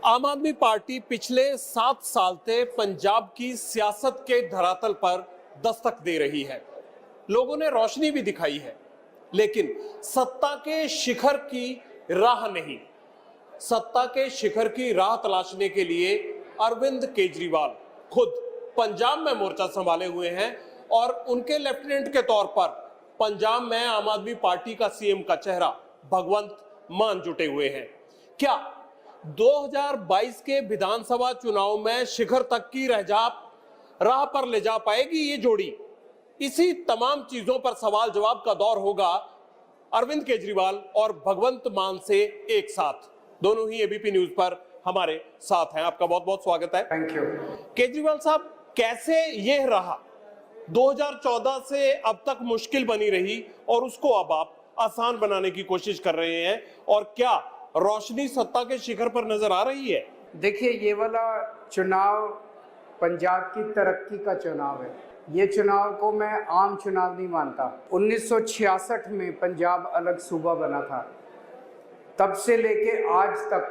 आम आदमी पार्टी पिछले 7 साल से पंजाब की सियासत के धरातल पर दस्तक दे रही है। लोगों ने रोशनी भी दिखाई है, लेकिन सत्ता के शिखर की राह नहीं। सत्ता के शिखर की राह तलाशने के लिए अरविंद केजरीवाल खुद पंजाब में मोर्चा संभाले हुए हैं और उनके लेफ्टिनेंट के तौर पर पंजाब में आम आदमी पार्टी का सीएम का चेहरा भगवंत मान जुटे हुए हैं। क्या 2022 के विधानसभा चुनाव में शिखर तक की राह पर ले जा पाएगी ये जोड़ी? इसी तमाम चीजों पर सवाल जवाब का दौर होगा अरविंद केजरीवाल और भगवंत मान से एक साथ। दोनों ही एबीपी न्यूज पर हमारे साथ हैं। आपका बहुत बहुत स्वागत है। Thank you. केजरीवाल साहब, कैसे यह रहा 2014 से अब तक मुश्किल बनी रही और उसको अब आप आसान बनाने की कोशिश कर रहे हैं, और क्या रोशनी सत्ता के शिखर पर नजर आ रही है? देखिए, ये वाला चुनाव पंजाब की तरक्की का चुनाव है। ये चुनाव को मैं आम चुनाव नहीं मानता। 1966 में पंजाब अलग सूबा बना था, तब से लेके आज तक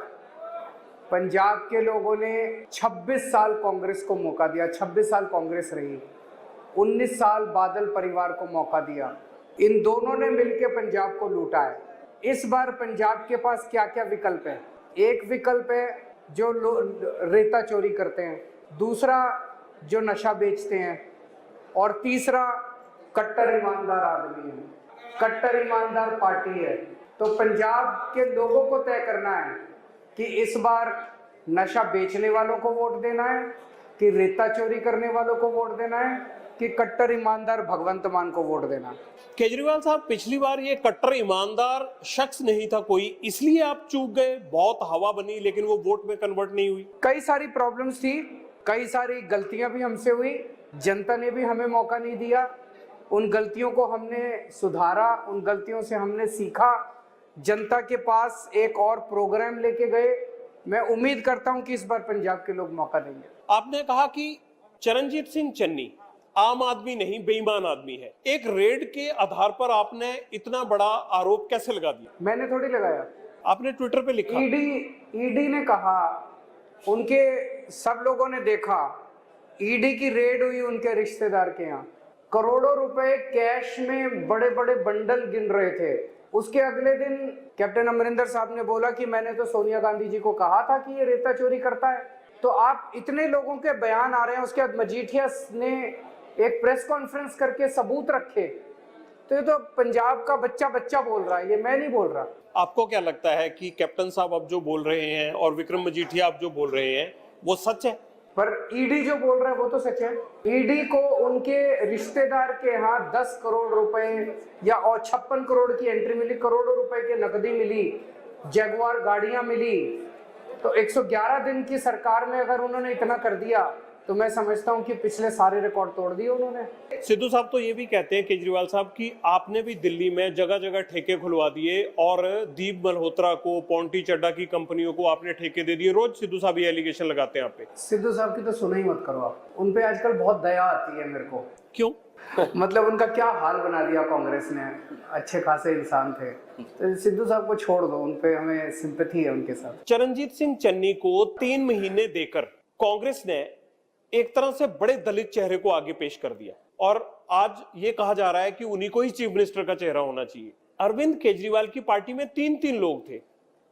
पंजाब के लोगों ने 26 साल कांग्रेस को मौका दिया। 26 साल कांग्रेस रही, 19 साल बादल परिवार को मौका दिया। इन दोनों ने मिलकर पंजाब को लूटा है। इस बार पंजाब के पास क्या क्या विकल्प है? एक विकल्प है जो रेता चोरी करते हैं, दूसरा जो नशा बेचते हैं, और तीसरा कट्टर ईमानदार आदमी है, कट्टर ईमानदार पार्टी है। तो पंजाब के लोगों को तय करना है कि इस बार नशा बेचने वालों को वोट देना है, कि रेता चोरी करने वालों को वोट देना है, कि कट्टर ईमानदार भगवंत मान को वोट देना। केजरीवाल साहब, पिछली बार ये कट्टर ईमानदार शख्स नहीं था कोई, इसलिए आप चूक गए। बहुत हवा बनी लेकिन वो वोट में कन्वर्ट नहीं हुई। कई सारी प्रॉब्लम्स थी, कई सारी गलतियां भी हमसे हुई। जनता ने भी हमें मौका नहीं दिया। उन गलतियों को हमने सुधारा, उन गलतियों से हमने सीखा, जनता के पास एक और प्रोग्राम लेके गए। मैं उम्मीद करता हूं कि इस बार पंजाब के लोग मौका देंगे। आपने कहा कि चरणजीत सिंह चन्नी आम आदमी नहीं, बेईमान आदमी है। एक रेड के आधार पर आपने इतना बड़ा आरोप कैसे लगा दिया? मैंने थोड़ी लगाया, आपने ट्विटर पे लिखा। ईडी ने कहा, उनके सब लोगों ने देखा। ईडी की रेड हुई उनके रिश्तेदार के यहाँ, करोड़ों रुपए कैश में बड़े बड़े बंडल गिन रहे थे। उसके अगले दिन कैप्टन अमरिंदर साहब ने बोला कि मैंने तो सोनिया गांधी जी को कहा था कि ये रेता चोरी करता है। तो आप इतने लोगों के बयान आ रहे हैं, उसके बाद मजीठिया ने एक प्रेस कॉन्फ्रेंस करके सबूत रखे। तो ये तो पंजाब का बच्चा बोल रहा है, ये मैं नहीं बोल रहा। आपको क्या लगता है कि कैप्टन साहब अब जो बोल रहे हैं और विक्रम मजीठिया अब जो बोल रहे हैं वो सच है? पर ईडी जो बोल रहा है वो तो सच है। ईडी को उनके रिश्तेदार के यहाँ 10 करोड़ रुपए या और 56 करोड़ की एंट्री मिली, करोड़ों रुपए की नकदी मिली, जगुआर गाड़ियां मिली। तो 111 दिन की सरकार में अगर उन्होंने इतना कर दिया तो मैं समझता हूं कि पिछले सारे रिकॉर्ड तोड़ दिए उन्होंने। सिद्धू साहब तो ये भी कहते हैं, केजरीवाल साहब, कि आपने भी दिल्ली में जगह जगह ठेके खुलवा दिए और दीप मल्होत्रा को, पॉन्टी चड्डा की कंपनियों को आपने ठेके दे दिए। रोज सिद्धू साहब ये एलिगेशन लगाते हैं आप पे। सिद्धू साहब की तो सुना ही मत करो आप। उन पे आजकल बहुत दया आती है मेरे को। क्यों? मतलब उनका क्या हाल बना दिया कांग्रेस ने। अच्छे खासे इंसान थे, तो सिद्धू साहब को छोड़ दो, उन पे हमें सिंपैथी है उनके साथ। चरणजीत सिंह चन्नी को 3 महीने देकर कांग्रेस ने एक तरह से बड़े दलित चेहरे को आगे पेश कर दिया, और आज ये कहा जा रहा है कि उन्हीं को ही चीफ मिनिस्टर का चेहरा होना चाहिए। अरविंद केजरीवाल की पार्टी में 3 लोग थे।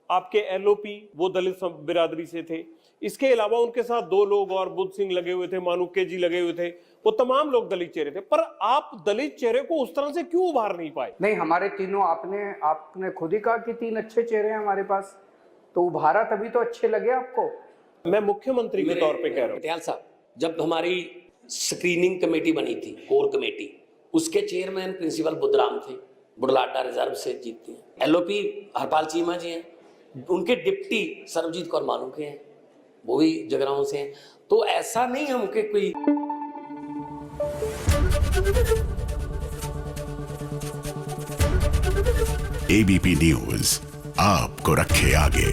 आपके एलओपी वो दलित बिरादरी से थे, इसके अलावा उनके साथ 2 लोग और बुद्ध सिंह लगे हुए थे, मानुके जी लगे हुए थे। वो तमाम लोग दलित चेहरे थे। पर आप दलित चेहरे को उस तरह से क्यों उभार नहीं पाए? नहीं, हमारे तीनों, आपने खुद ही कहा कि 3 अच्छे चेहरे हैं हमारे पास, तो उभारा तभी तो अच्छे लगे आपको। मैं मुख्यमंत्री के तौर पे कह रहा हूँ। पटियाल साहब, जब हमारी स्क्रीनिंग कमेटी बनी थी, कोर कमेटी, उसके चेयरमैन प्रिंसिपल बुद्धराम थे, बुढ़लाडा रिजर्व से जीतते हैं। एलओपी हरपाल चीमा जी हैं, उनके डिप्टी सर्वजीत कौर मानुके हैं, वो भी जगराओं से हैं। तो ऐसा नहीं हमके कोई एबीपी न्यूज आपको रखे आगे।